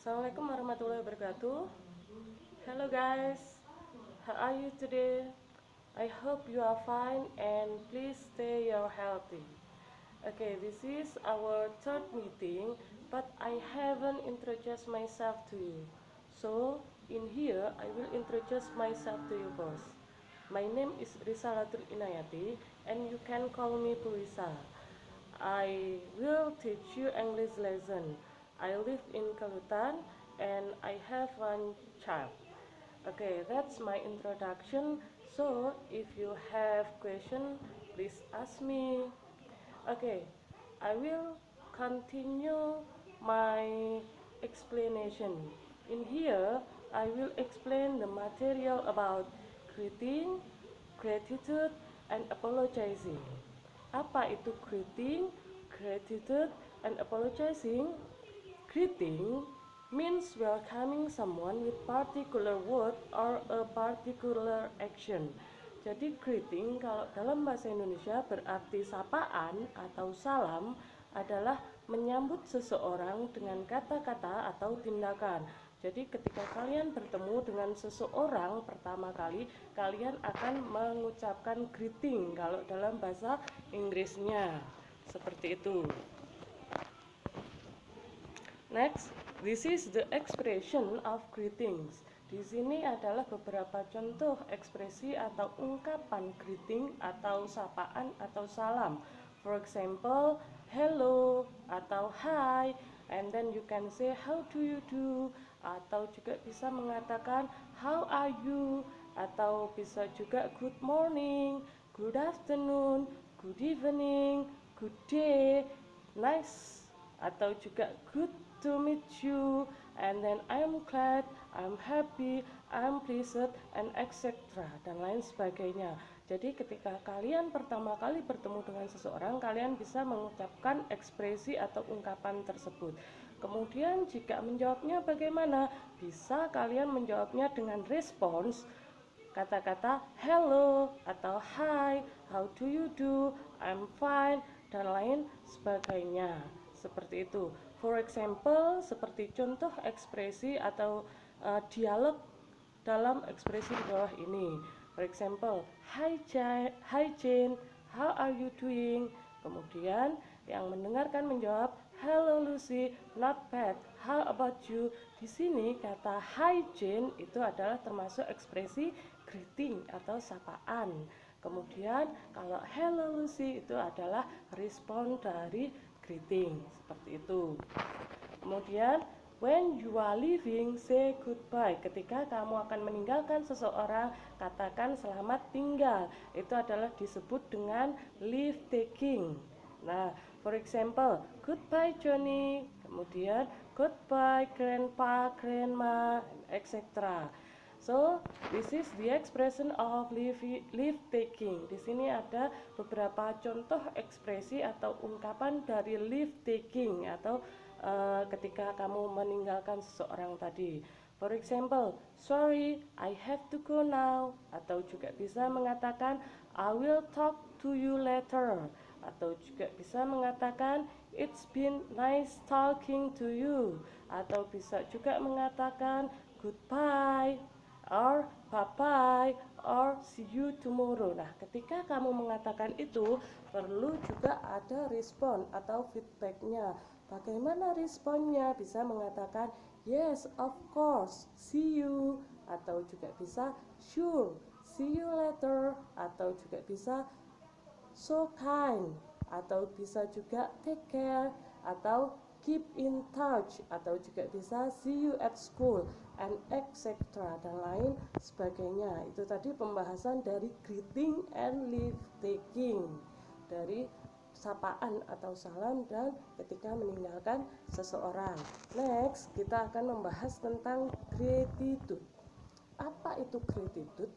Assalamualaikum warahmatullahi wabarakatuh. Hello guys, how are you today? I hope you are fine and please stay healthy. Okay, this is our third meeting, but I haven't introduced myself to you. So, in here I will introduce myself to you first. My name is Risalatul Inayati and you can call me Purisa. I will teach you English lesson. I live in Kelutan and I have one child. Okay, that's my introduction. So, if you have question, please ask me. Okay, I will continue my explanation. In here, I will explain the material about greeting, gratitude, and apologizing. Apa itu greeting, gratitude, and apologizing? Greeting means welcoming someone with particular word or a particular action. Jadi greeting kalau dalam bahasa Indonesia berarti sapaan atau salam adalah menyambut seseorang dengan kata-kata atau tindakan. Jadi ketika kalian bertemu dengan seseorang pertama kali, kalian akan mengucapkan greeting kalau dalam bahasa Inggrisnya. Seperti itu. Next, this is the expression of greetings. Di sini adalah beberapa contoh ekspresi atau ungkapan greeting atau sapaan atau salam. For example, hello atau hi, and then you can say how do you do, atau juga bisa mengatakan how are you, atau bisa juga good morning, good afternoon, good evening, good day, nice, atau juga good to meet you, and then I'm glad, I'm happy, I'm pleased, and etc. dan lain sebagainya. Jadi ketika kalian pertama kali bertemu dengan seseorang, kalian bisa mengucapkan ekspresi atau ungkapan tersebut. Kemudian jika menjawabnya bagaimana? Bisa kalian menjawabnya dengan respons kata-kata hello atau hi, how do you do, I'm fine, dan lain sebagainya. Seperti itu. For example, seperti contoh ekspresi atau dialog dalam ekspresi di bawah ini. For example, hi Jane, how are you doing? Kemudian yang mendengarkan menjawab, hello Lucy, not bad, how about you? Di sini kata hi Jane itu adalah termasuk ekspresi greeting atau sapaan. Kemudian kalau hello Lucy itu adalah respon dari greeting, seperti itu. Kemudian when you are leaving, say goodbye. Ketika kamu akan meninggalkan seseorang, katakan selamat tinggal. Itu adalah disebut dengan leave taking. Nah, for example, goodbye Johnny. Kemudian goodbye grandpa, grandma, etc. So, this is the expression of leave taking. Di sini ada beberapa contoh ekspresi atau ungkapan dari leave taking atau ketika kamu meninggalkan seseorang tadi. For example, sorry, I have to go now. Atau juga bisa mengatakan I will talk to you later. Atau juga bisa mengatakan it's been nice talking to you. Atau bisa juga mengatakan goodbye or bye-bye or see you tomorrow. Nah, ketika kamu mengatakan itu, perlu juga ada respon atau feedbacknya. Bagaimana responnya? Bisa mengatakan yes, of course, see you, atau juga bisa sure, see you later, atau juga bisa so kind, atau bisa juga take care, atau keep in touch, atau juga bisa see you at school, and etc. dan lain sebagainya. Itu tadi pembahasan dari greeting and leave taking, dari sapaan atau salam dan ketika meninggalkan seseorang. Next, kita akan membahas tentang gratitude. Apa itu gratitude?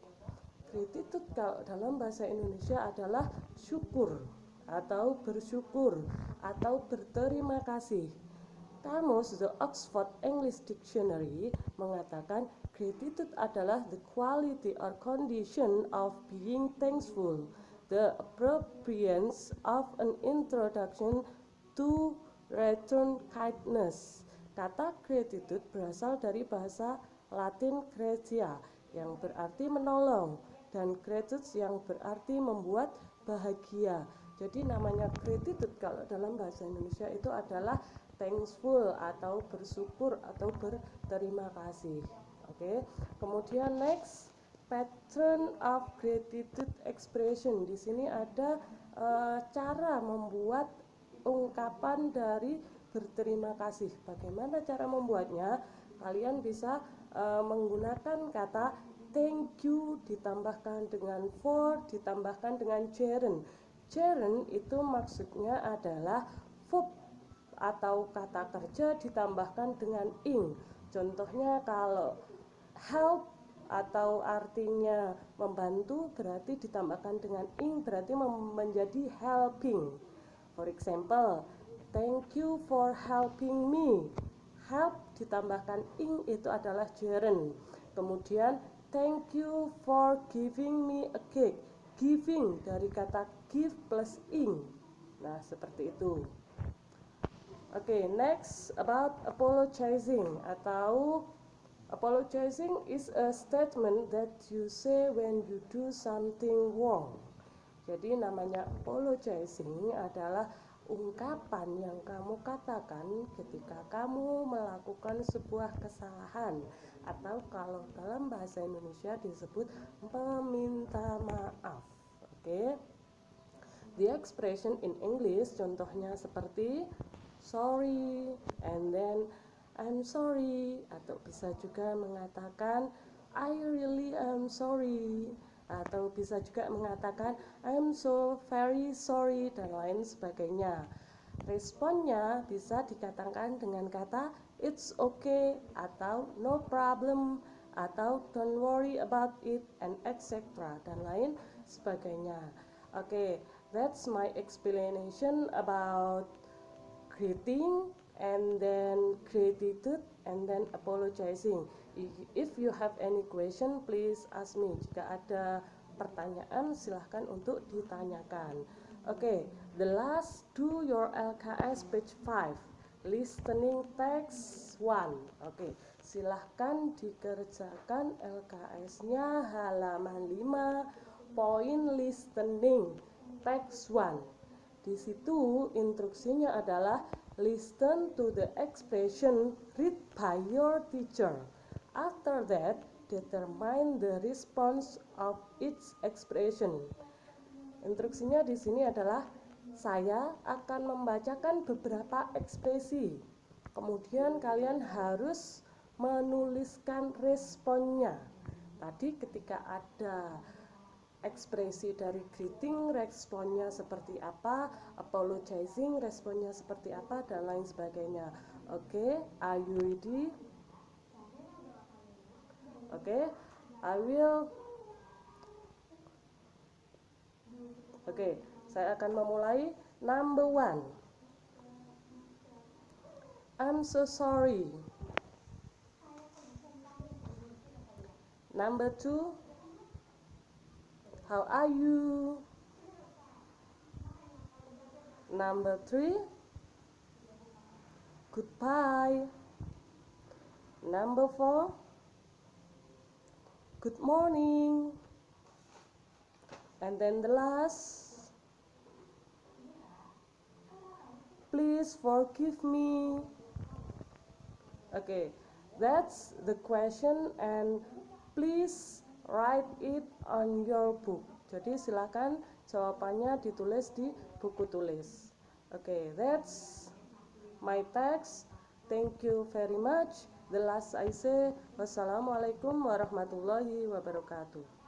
Gratitude kalau dalam bahasa Indonesia adalah syukur atau bersyukur atau berterima kasih. Kamus The Oxford English Dictionary mengatakan gratitude adalah the quality or condition of being thankful, the appropriance of an introduction to return kindness. Kata gratitude berasal dari bahasa Latin gratia yang berarti menolong dan gratitude yang berarti membuat bahagia. Jadi namanya gratitude kalau dalam bahasa Indonesia itu adalah thankful atau bersyukur atau berterima kasih. Oke. Kemudian next, pattern of gratitude expression. Di sini ada cara membuat ungkapan dari berterima kasih. Bagaimana cara membuatnya? Kalian bisa menggunakan kata thank you ditambahkan dengan for ditambahkan dengan gerund. Gerund itu maksudnya adalah verb atau kata kerja ditambahkan dengan ing. Contohnya kalau help atau artinya membantu berarti ditambahkan dengan ing berarti menjadi helping. For example, thank you for helping me. Help ditambahkan ing itu adalah gerund. Kemudian thank you for giving me a cake. Giving dari kata give plus ing. Nah, seperti itu. Oke, next about apologizing atau apologizing is a statement that you say when you do something wrong. Jadi namanya apologizing adalah ungkapan yang kamu katakan ketika kamu melakukan sebuah kesalahan atau kalau dalam bahasa Indonesia disebut meminta maaf. Oke. The expression in English contohnya seperti sorry and then I'm sorry, atau bisa juga mengatakan I really am sorry, atau bisa juga mengatakan I'm so very sorry dan lain sebagainya. Responnya bisa dikatakan dengan kata it's okay atau no problem atau don't worry about it and etc. dan lain sebagainya. Okay, that's my explanation about greeting and then gratitude and then apologizing. If you have any question, please ask me. Jika ada pertanyaan, silahkan untuk ditanyakan. Okay, the last do your LKS page 5, listening text 1. Okay, silahkan dikerjakan LKS-nya halaman 5, point listening text 1. Di situ instruksinya adalah listen to the expression read by your teacher. After that, determine the response of each expression. Instruksinya di sini adalah saya akan membacakan beberapa ekspresi. Kemudian kalian harus menuliskan responnya. Tadi ketika ada ekspresi dari greeting, responnya seperti apa, apologizing, responnya seperti apa, dan lain sebagainya. Oke, are you ready? Oke, saya akan memulai. Number 1, I'm so sorry. Number 2, how are you? Number 3, goodbye. Number 4, good morning. And then the last, please forgive me. Okay, that's the question and please write it on your book. Jadi silakan jawabannya ditulis di buku tulis. Okay, that's my text. Thank you very much. The last I say, wassalamualaikum warahmatullahi wabarakatuh.